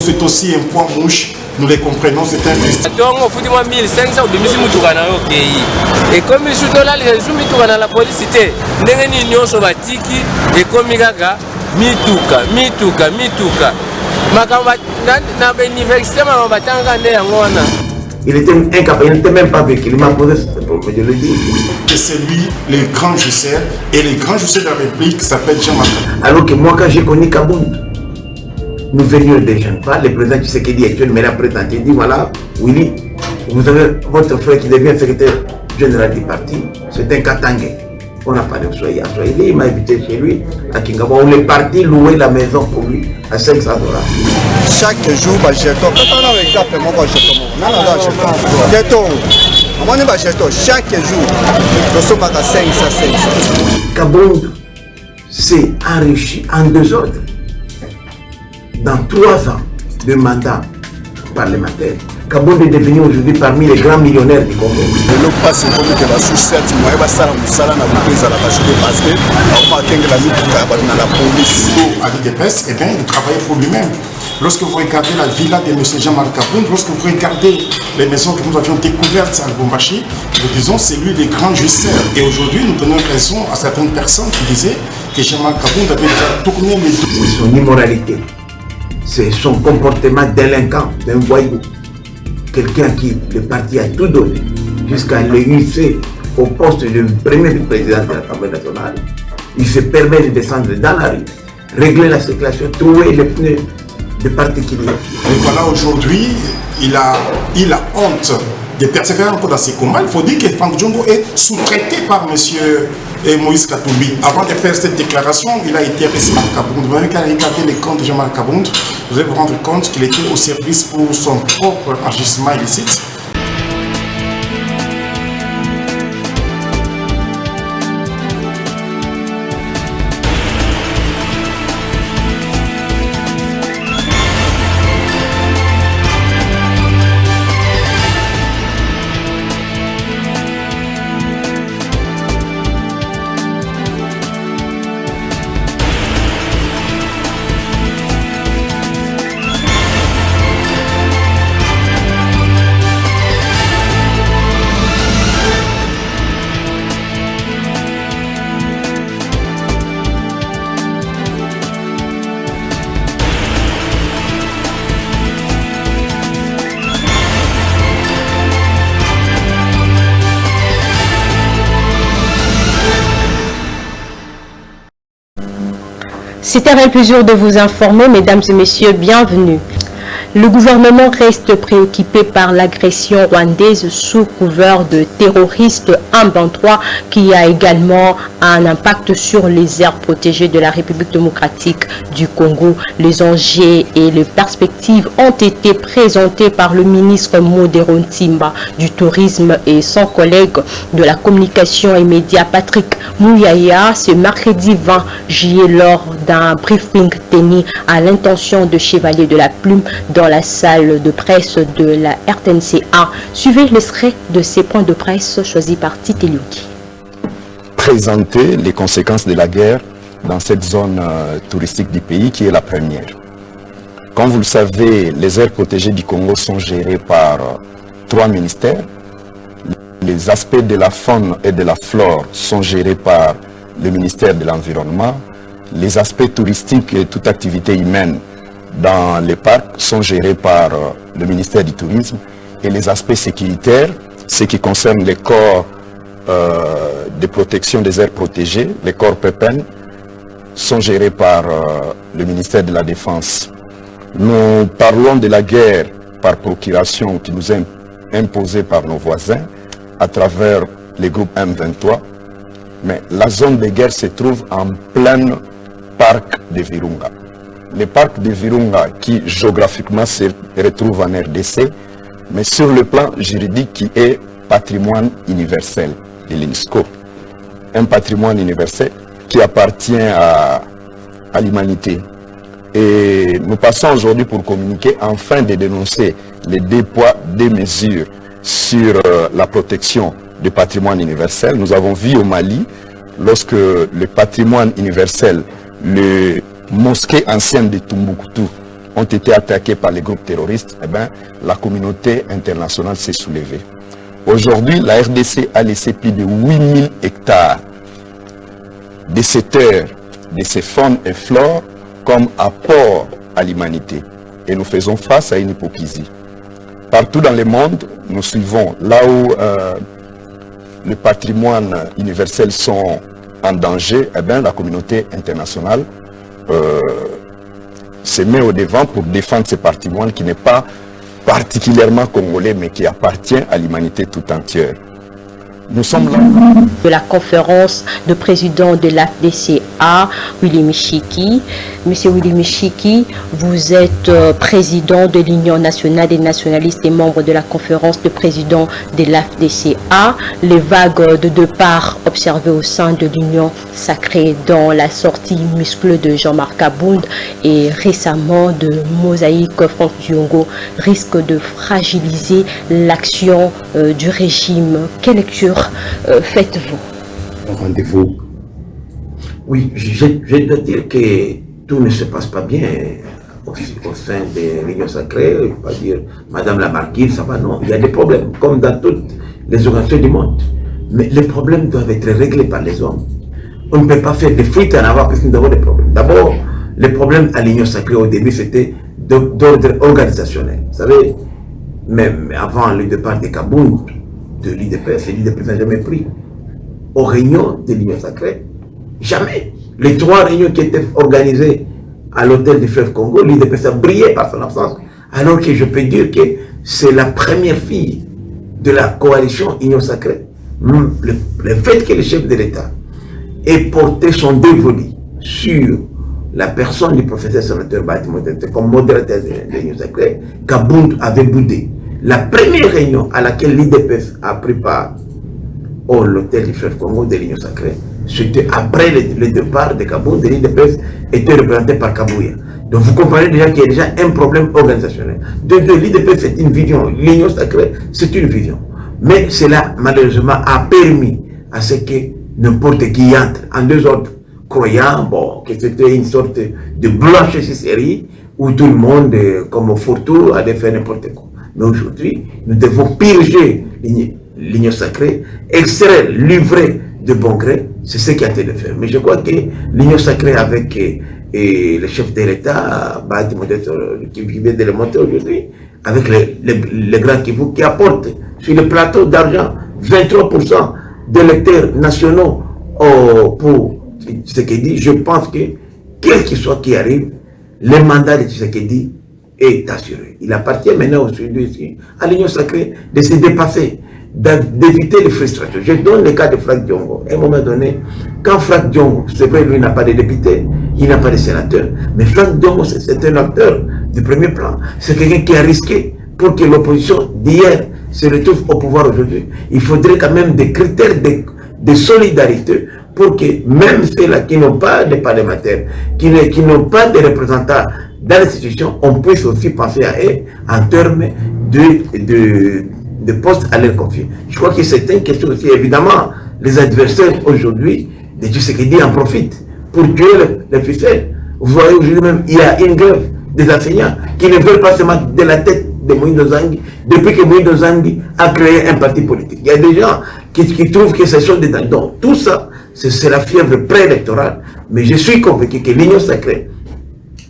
C'est aussi un point mouche, nous les comprenons, c'est un festival. Donc, on fout 1500 ou 2000 et comme je suis là, les gens dans la police, c'était une union soviétique et comme mituka. Il était incapable, il n'était même pas vécu, il m'a posé ce problème, je le dis. C'est lui, le grand jouisseur, et le grand jouisseur de la République s'appelle Jean-Marc. Alors que moi, quand j'ai connu Kabound, nous venions des jeunes femmes, le président Tshisekedi actuel me l'a présenté, il dit voilà, Willy, vous avez votre frère qui devient secrétaire général du parti, c'est un Katangé. On n'a pas de soyez, il m'a invité chez lui à Kingaba. On est parti louer la maison pour lui à 500 $. Chaque jour, chaque jour, nous sommes à 500. Kabound s'est enrichi en désordre. Dans 3 ans de mandat parlementaire, Kabound est devenu aujourd'hui parmi les grands millionnaires du Congo. Le passé comme que la société moi va ça musala na boueza la parce que on va tenir la lutte dans la police. À l'IDPS, eh bien, il travaillait pour lui-même. Lorsque vous regardez la villa de M. Jean-Marc Kabound, lorsque vous regardez les maisons que nous avions découvertes à Lubumbashi, nous disons c'est lui le grand jouisseur. Et aujourd'hui, nous donnons raison à certaines personnes qui disaient que Jean-Marc Kabound avait déjà tourné les dos. C'est son immoralité, c'est son comportement délinquant d'un voyou. Quelqu'un qui, le parti a tout donné jusqu'à le hisser au poste de premier vice-président de l'Assemblée nationale. Il se permet de descendre dans la rue, régler la circulation, trouver les pneus de parti qu'il y a. Et voilà, aujourd'hui, il a honte de persévérer encore dans ses combats. Il faut dire que Franck Djongo est sous-traité par M. Moïse Katumbi. Avant de faire cette déclaration, il a été reçu par Kabound. Vous avez qu'à regarder les comptes de Jean-Marc Kabound, vous allez vous rendre compte qu'il était au service pour son propre enrichissement illicite. C'est un plaisir de vous informer, mesdames et messieurs, bienvenue. Le gouvernement reste préoccupé par l'agression rwandaise sous couvert de terroristes M23 qui a également un impact sur les aires protégées de la République démocratique du Congo. Les enjeux et les perspectives ont été présentés par le ministre Modero Ntimba du Tourisme et son collègue de la communication et médias Patrick Mouyaya ce mercredi 20 juillet lors d'un briefing tenu à l'intention de Chevalier de la Plume dans la salle de presse de la RTNC1. Suivez l'extrait de ces points de presse choisis par Tite Luki. Présenter les conséquences de la guerre dans cette zone touristique du pays qui est la première. Comme vous le savez, les aires protégées du Congo sont gérées par 3 ministères. Les aspects de la faune et de la flore sont gérés par le ministère de l'Environnement. Les aspects touristiques et toute activité humaine dans les parcs sont gérés par le ministère du Tourisme. Et les aspects sécuritaires, ce qui concerne les corps de protection des aires protégées, les corps PEPEN, sont gérés par le ministère de la Défense. Nous parlons de la guerre par procuration qui nous est imposée par nos voisins à travers les groupes M23, mais la zone de guerre se trouve en plein parc de Virunga. Le parc de Virunga qui géographiquement se retrouve en RDC, mais sur le plan juridique qui est patrimoine universel de l'UNESCO. Un patrimoine universel qui appartient à l'humanité. Et nous passons aujourd'hui pour communiquer afin de dénoncer les 2 poids, 2 mesures sur la protection du patrimoine universel. Nous avons vu au Mali, lorsque le patrimoine universel, le mosquée ancienne de Tombouctou ont été attaqués par les groupes terroristes, eh bien, la communauté internationale s'est soulevée. Aujourd'hui, la RDC a laissé plus de 8000 hectares de ces terres, de ces faunes et flores comme apport à l'humanité. Et nous faisons face à une hypocrisie. Partout dans le monde, nous suivons là où le patrimoine universel sont en danger, eh bien, la communauté internationale se met au devant pour défendre ce patrimoine qui n'est pas particulièrement congolais, mais qui appartient à l'humanité tout entière. Nous sommes là. De la conférence de président de l'AFDCA, Willy Michiki. Monsieur Willy Michiki, vous êtes président de l'Union nationale des nationalistes et membre de la conférence de président de l'AFDCA. Les vagues de départ observées au sein de l'Union sacrée dans la sortie musclée de Jean-Marc Abound et récemment de Mosaïque Franck Diongo risquent de fragiliser l'action du régime. Quelle lecture faites-vous? Rendez-vous. Oui, je dois dire que tout ne se passe pas bien au sein de l'Union sacrée. Je ne vais pas dire Madame la Marquise, ça va, non. Il y a des problèmes, comme dans toutes les organisations du monde. Mais les problèmes doivent être réglés par les hommes. On ne peut pas faire des fuites en avoir parce que nous avons des problèmes. D'abord, les problèmes à l'Union sacrée au début, c'était d'ordre organisationnel. Vous savez, même avant le départ de Kabound, de l'IDPS, l'IDPS n'a jamais pris aux réunions de l'Union sacrée. Jamais. Les 3 réunions qui étaient organisées à l'hôtel du fleuve Congo, l'IDPS a brillé par son absence. Alors que je peux dire que c'est la première fille de la coalition Union sacrée. Le fait que le chef de l'État ait porté son dévolu sur la personne du professeur sénateur Bahati Modeste comme modérateur de l'Union sacrée, Kabound avait boudé. La première réunion à laquelle l'IDPS a pris part au l'hôtel du fleuve Congo de l'Union sacrée, c'était après le départ de Kabound, de l'IDPS était représenté par Kabouya. Donc vous comprenez déjà qu'il y a déjà un problème organisationnel. De l'IDPS c'est une vision, l'Union sacrée c'est une vision. Mais cela malheureusement a permis à ce que n'importe qui entre en désordre, croyant bon, que c'était une sorte de blanchisserie où tout le monde, comme au fourre-tout, allait faire n'importe quoi. Mais aujourd'hui, nous devons purger l'Union sacrée, extraire, livrer de bon gré, c'est ce qu'il a été de faire. Mais je crois que l'Union sacrée avec le chef de l'État, Bahati Modeste, qui vient de le monter aujourd'hui, avec les grands qui apportent sur le plateau d'argent 23% d'électeurs nationaux pour Tshisekedi, je pense que quel qu'il soit qui arrive, le mandat de Tshisekedi est assuré. Il appartient maintenant aujourd'hui à l'Union sacrée de se dépasser, d'éviter les frustrations. Je donne le cas de Franck Diongo. À un moment donné, quand Franck Diongo, c'est vrai, lui n'a pas de député, il n'a pas de sénateur, mais Franck Diongo, c'est un acteur du premier plan. C'est quelqu'un qui a risqué pour que l'opposition d'hier se retrouve au pouvoir aujourd'hui. Il faudrait quand même des critères de solidarité pour que même ceux-là qui n'ont pas de parlementaires, qui n'ont pas de représentants dans l'institution, on puisse aussi penser à eux en termes de postes à leur confier. Je crois que c'est une question aussi. Évidemment, les adversaires aujourd'hui de Tshisekedi en profitent pour tuer les ficelles. Vous voyez aujourd'hui même, il y a une grève des enseignants qui ne veulent pas se mettre de la tête de Moïse Nzangi depuis que Moïse Nzangi a créé un parti politique. Il y a des gens qui trouvent que ce sont des dents. Donc tout ça, c'est la fièvre préélectorale. Mais je suis convaincu que l'Union sacrée,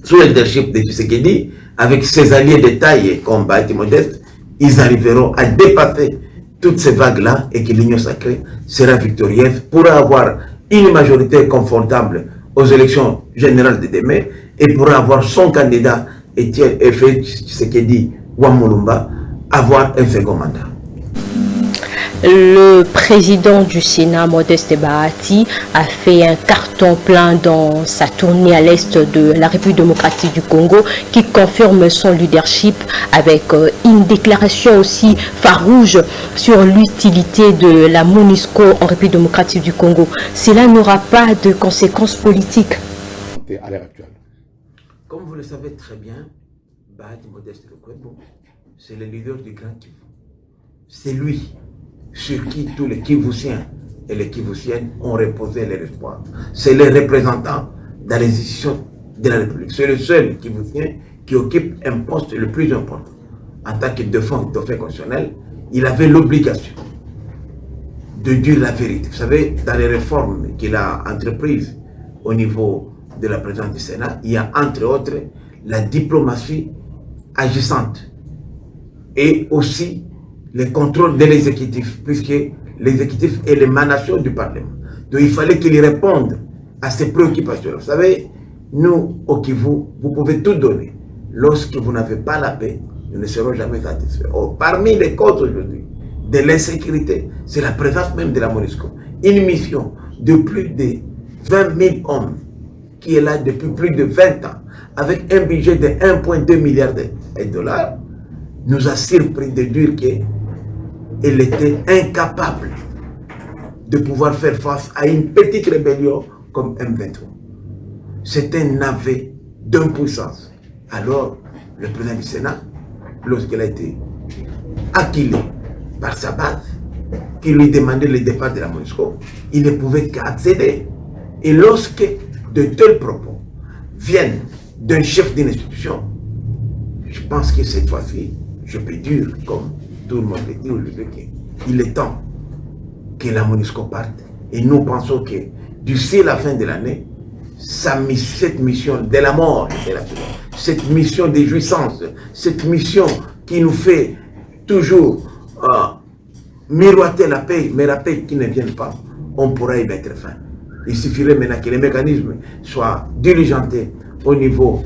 sous le leadership de Tshisekedi, avec ses alliés de taille comme Bahati Modeste, ils arriveront à dépasser toutes ces vagues-là et que l'Union sacrée sera victorieuse, pourra avoir une majorité confortable aux élections générales de demain et pourra avoir son candidat, Félix Tshisekedi Wamulumba, avoir un second mandat. Le président du Sénat, Modeste Bahati, a fait un carton plein dans sa tournée à l'est de la République démocratique du Congo qui confirme son leadership avec une déclaration aussi farouche sur l'utilité de la MONUSCO en République démocratique du Congo. Cela n'aura pas de conséquences politiques. À l'heure actuelle. Comme vous le savez très bien, Bahati Modeste Lukwebo, c'est le leader du Grand Kivu. C'est lui sur qui tous les Kivusiens et les Kivusiennes ont reposé leur espoir. C'est le représentant dans les institutions de la République. C'est le seul Kivusien qui occupe un poste le plus important. En tant que dauphin constitutionnel, il avait l'obligation de dire la vérité. Vous savez, dans les réformes qu'il a entreprises au niveau de la présidence du Sénat, il y a entre autres la diplomatie agissante et aussi le contrôle de l'exécutif, puisque l'exécutif est l'émanation du Parlement. Donc il fallait qu'il réponde à ces préoccupations. Vous savez, nous, au Kivu, vous pouvez tout donner. Lorsque vous n'avez pas la paix, nous ne serons jamais satisfaits. Or, parmi les causes aujourd'hui de l'insécurité, c'est la présence même de la MONUSCO. Une mission de plus de 20 000 hommes qui est là depuis plus de 20 ans, avec un budget de 1,2 milliard de dollars, nous a surpris de dire qu'elle était incapable de pouvoir faire face à une petite rébellion comme M23. C'est un aveu d'impuissance. Alors, le président du Sénat, lorsqu'il a été acculé par sa base, qui lui demandait le départ de la MONUSCO, il ne pouvait qu'accéder. Et lorsque de tels propos viennent d'un chef d'une institution, je pense que cette fois-ci, je peux dire, comme tout le monde le dit aujourd'hui, qu'il est temps que la MONUSCO parte. Et nous pensons que d'ici la fin de l'année, cette mission de la mort, cette mission de jouissance, cette mission qui nous fait toujours miroiter la paix, mais la paix qui ne vient pas, on pourra y mettre fin. Il suffirait maintenant que les mécanismes soient diligentés au niveau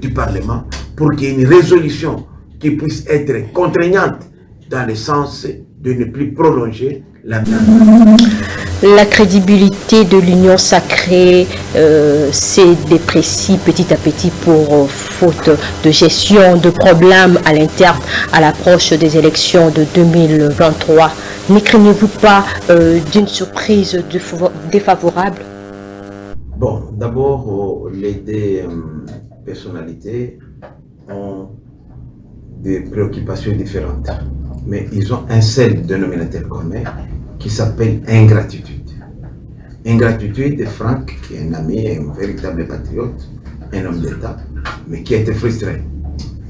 du Parlement pour qu'il y ait une résolution qui puisse être contraignante dans le sens de ne plus prolonger la menace. La crédibilité de l'Union sacrée s'est dépréciée petit à petit pour faute de gestion de problèmes à l'interne à l'approche des élections de 2023. Ne craignez-vous pas d'une surprise défavorable? Bon, d'abord, les deux personnalités ont des préoccupations différentes, mais ils ont un seul dénominateur commun qui s'appelle ingratitude. Ingratitude de Franck, qui est un ami, un véritable patriote, un homme d'État, mais qui a été frustré.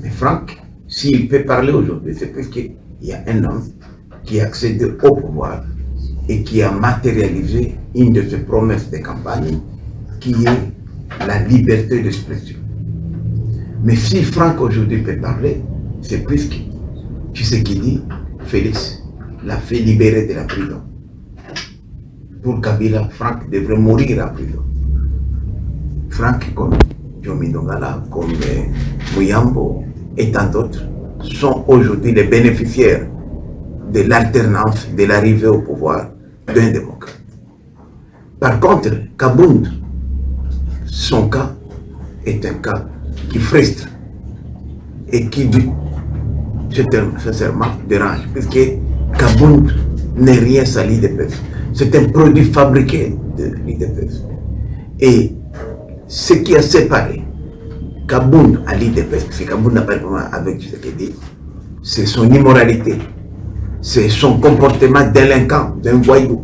Mais Franck, s'il peut parler aujourd'hui, c'est parce qu'il y a un homme qui a accédé au pouvoir et qui a matérialisé une de ses promesses de campagne, qui est la liberté d'expression. Mais si Franck aujourd'hui peut parler, c'est plus que tu sais qu'il dit, Félix l'a fait libérer de la prison. Pour Kabila, Franck devrait mourir en prison. Franck, comme Jomi Dongala, comme Muyambo et tant d'autres, sont aujourd'hui les bénéficiaires de l'alternance, de l'arrivée au pouvoir d'un démocrate. Par contre, Kabound, son cas est un cas qui frustre et qui, sincèrement, dérange, puisque Kabound n'est rien sans l'IDPS. C'est un produit fabriqué de l'IDPS. Et ce qui a séparé Kabound à l'IDPS, parce que Kabound n'a pas de problème avec ce qu'il dit, c'est son immoralité, c'est son comportement délinquant, d'un voyou,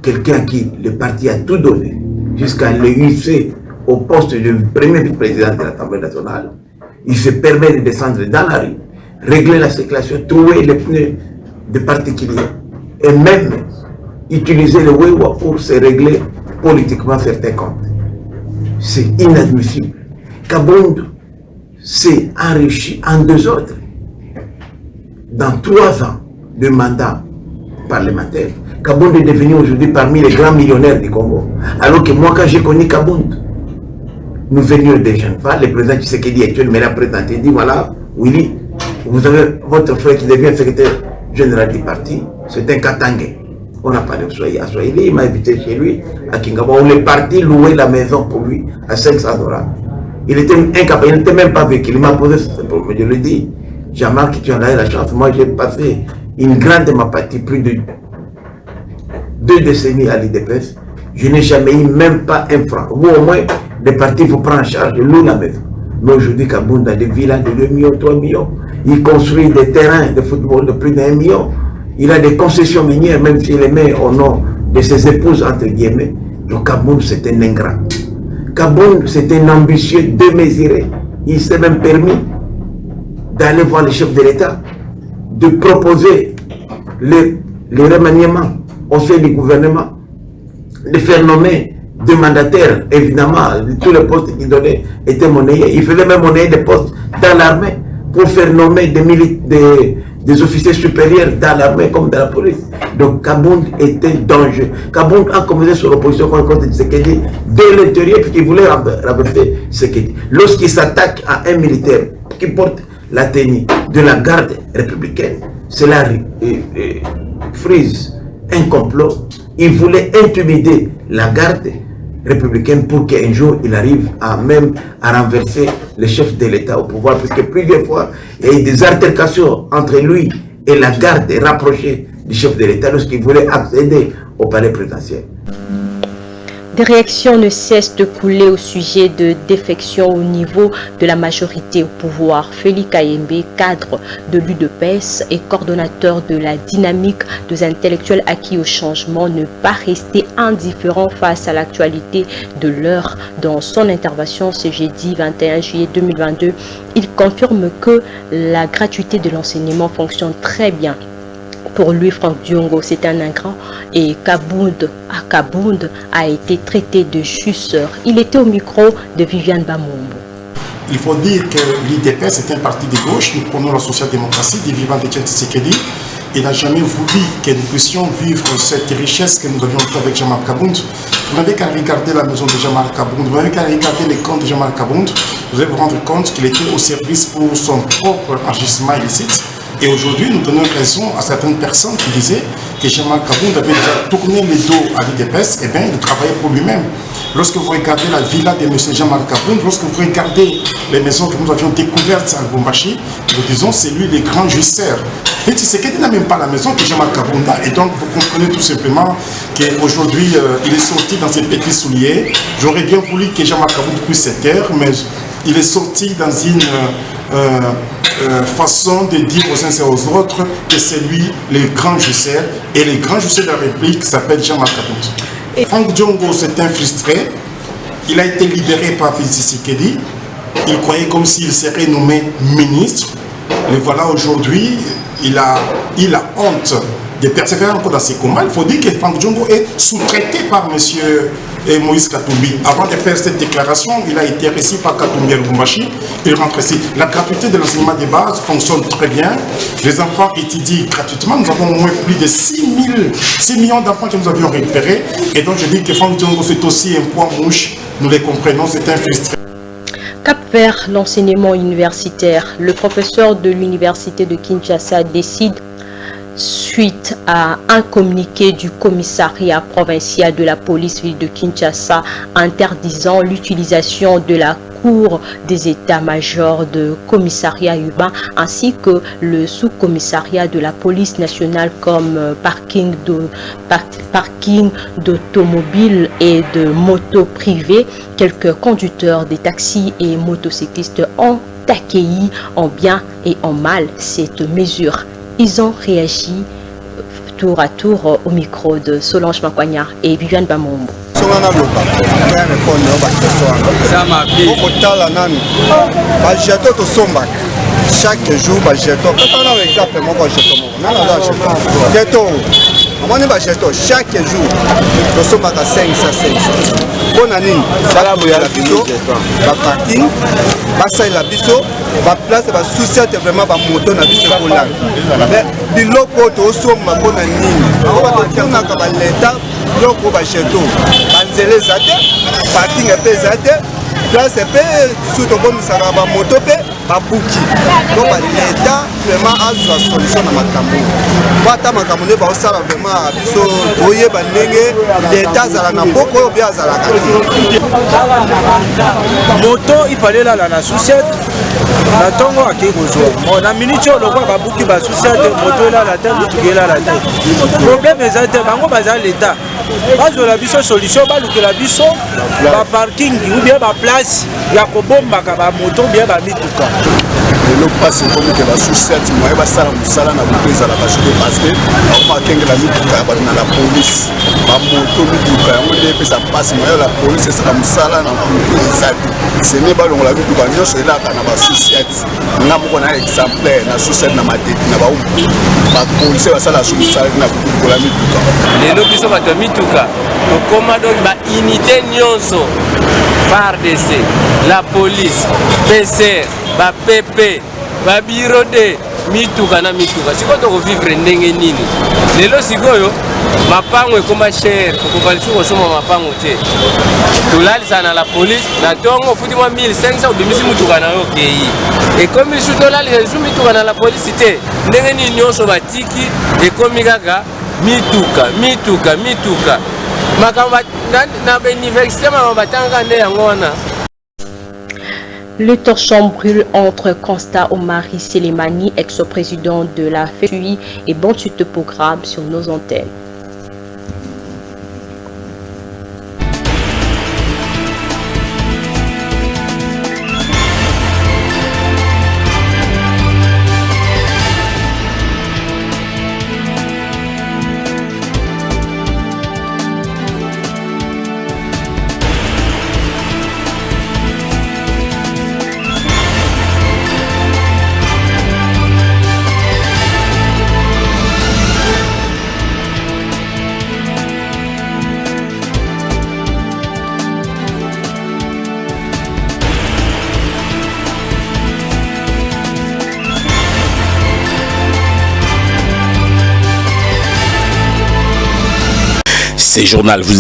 quelqu'un qui le parti a tout donné, jusqu'à le hisser au poste de premier vice-président de l'Assemblée nationale. Il se permet de descendre dans la rue, régler la circulation, trouver les pneus de particuliers et même utiliser le Wewa pour se régler politiquement certains comptes. C'est inadmissible. Kabound s'est enrichi en désordre dans 3 ans de mandat parlementaire. Kabound est devenu aujourd'hui parmi les grands millionnaires du Congo. Alors que moi, quand j'ai connu Kabound, nous venions des jeunes femmes, le président Tshisekedi actuel me l'a présenté, il dit voilà, Willy, vous avez votre frère qui devient secrétaire général du parti, c'est un Katangé. On n'a pas de soyez à Soyez, il m'a invité chez lui, à Kingaba, où le parti louait la maison pour lui à 500 $. Il était incapable, il n'était même pas vécu, il m'a posé ce problème. Je lui ai dit, Jean-Marc, tu en as eu la chance, moi j'ai passé une grande de ma partie, plus de 2 décennies à l'IDPS, je n'ai jamais eu même pas un franc. Vous au moins, les partis vous prennent en charge, louent la maison. Mais aujourd'hui, Kabound a des villas de 2 millions, 3 millions. Il construit des terrains de football de plus d'1 million. Il a des concessions minières, même s'il les met au nom de ses épouses, entre guillemets. Donc Kabound, c'est un ingrat. Kabound, c'est un ambitieux démesuré il s'est même permis d'aller voir le chef de l'État, de proposer le remaniement au sein du gouvernement, de faire nommer des mandataires, évidemment, tous les postes qu'il donnait étaient monnayés. Il faisait même monnayer des postes dans l'armée pour faire nommer des officiers supérieurs dans l'armée comme dans la police. Donc Kabound était dangereux. Kabound a commencé sur l'opposition contre Tshisekedi de l'intérieur puisqu'il voulait renverser Tshisekedi. Lorsqu'il s'attaque à un militaire qui porte la tenue de la garde républicaine, cela frise un complot. Il voulait intimider la garde républicaine pour qu'un jour il arrive à renverser le chef de l'État au pouvoir, puisque plusieurs fois il y a eu des altercations entre lui et la garde rapprochée du chef de l'État lorsqu'il voulait accéder au palais présidentiel. Des réactions ne cessent de couler au sujet de défections au niveau de la majorité au pouvoir. Félix Kayembe, cadre de l'UDPS et coordonnateur de la dynamique des intellectuels acquis au changement, ne pas rester indifférent face à l'actualité de l'heure. Dans son intervention ce jeudi 21 juillet 2022, il confirme que la gratuité de l'enseignement fonctionne très bien. Pour lui, Franck Diongo, c'est un ingrat et Kabound a été traité de jusseur. Il était au micro de Viviane Bamombo. Il faut dire que l'IDPS est un parti de gauche. Nous prenons la social-démocratie du vivant de Tshisekedi. Il n'a jamais voulu que nous puissions vivre cette richesse que nous avions fait avec Jean-Marc Kabound. Vous n'avez qu'à regarder la maison de Jean-Marc Kabound, vous n'avez qu'à regarder les comptes de Jean-Marc Kabound. Vous allez vous rendre compte qu'il était au service pour son propre enrichissement illicite. Et aujourd'hui, nous donnons raison à certaines personnes qui disaient que Jean-Marc Kabound avait déjà tourné le dos à l'IDPS. Eh bien, il travaillait pour lui-même. Lorsque vous regardez la villa de M. Jean-Marc Kabound, lorsque vous regardez les maisons que nous avions découvertes à Lubumbashi, nous disons c'est lui le grand jouisseur. Et Tshisekedi n'a même pas la maison que Jean-Marc Kabound a. Et donc, vous comprenez tout simplement qu'aujourd'hui, il est sorti dans ses petits souliers. J'aurais bien voulu que Jean-Marc Kabound puisse se taire, mais il est sorti dans une façon de dire aux uns et aux autres que c'est lui le grand jouisseur. Et le grand jouisseur de la République s'appelle Jean-Marc Kabound. Franck Diongo s'est frustré. Il a été libéré par Félix Tshisekedi. Il croyait comme s'il serait nommé ministre. Et voilà, aujourd'hui, il a honte de persévérer encore dans ses combats. Il faut dire que Franck Diongo est sous-traité par M. Moïse Katumbi. Avant de faire cette déclaration, il a été reçu par Katumbi à Lubumbashi. Il rentre ici. La gratuité de l'enseignement de base fonctionne très bien. Les enfants étudient gratuitement. Nous avons au moins plus de 6 millions d'enfants que nous avions repérés. Et donc je dis que Franck Diongo c'est aussi un poids mouche. Nous les comprenons, c'est un frustré. Cap vers l'enseignement universitaire. Le professeur de l'université de Kinshasa décide, suite à un communiqué du commissariat provincial de la police ville de Kinshasa interdisant l'utilisation de la cour des états-majors de commissariat urbain ainsi que le sous-commissariat de la police nationale comme parking d'automobiles et de motos privées. Quelques conducteurs des taxis et motocyclistes ont accueilli en bien et en mal cette mesure. Ils ont réagi tour à tour au micro de Solange Makwanya et Viviane Bamombo. Chaque jour, chaque jour, nous sommes à 500. Bonne année, parking, la biso, place, société vraiment moto na biso là. Mais biloko to somma bonne année. On a l'état, biloko ba jeto, banzele zate, parking pe zate, place pe sous to bonne sara ba moto pe ba buki. Donc l'état vraiment a sa solution na makambo. Bata makambo ne ba osala vraiment biso boye ba ndenge l'état zala na boko bien zala kati. Moto il fallait là la société na tongo akikozo on a minute le quoi ba buki ba société moto là la tête tu là la tête problème ezate bango baza l'état bazo la biso solution ba lukela biso ba parking ou bien ba place ya kobomba ka ba moto bien ba mituka lelo mpasi ekomi ke basociate moye basala mosala na butu ezalaka jete parce que bakoma bakengela mituka ya bato na la polise bamoto mituka yango nde epesa mpasi moye la polise esala mosala na butu eza te sene balongola mituka nyonso elaka na basociate nga moko na exemplaire na sociate na mateki na baumbu bapolise basala mosala na butu kola mituka lelo biso bato ya mituka tokóma donc baunité nyonso FARDC, la police, PCR, ba PP, ba biro de mituka na mituka. Siko toko vivre ndenge nini. Lelo sikoyo mapango ekoma cher, kokobalisi kosoma mapango te. Tulali sana la police, na tongo futi mwa 1500 ubimisi mutuka na yo kei. Ekomi sutolali ezu mituka na la police te. Ndenge nini nyonso batiki ekomi kaka mituka. Le torchon brûle entre Constat Omari Selemani, ex-président de la FEUI, et bonne suite de programme sur nos antennes. Ces journal vous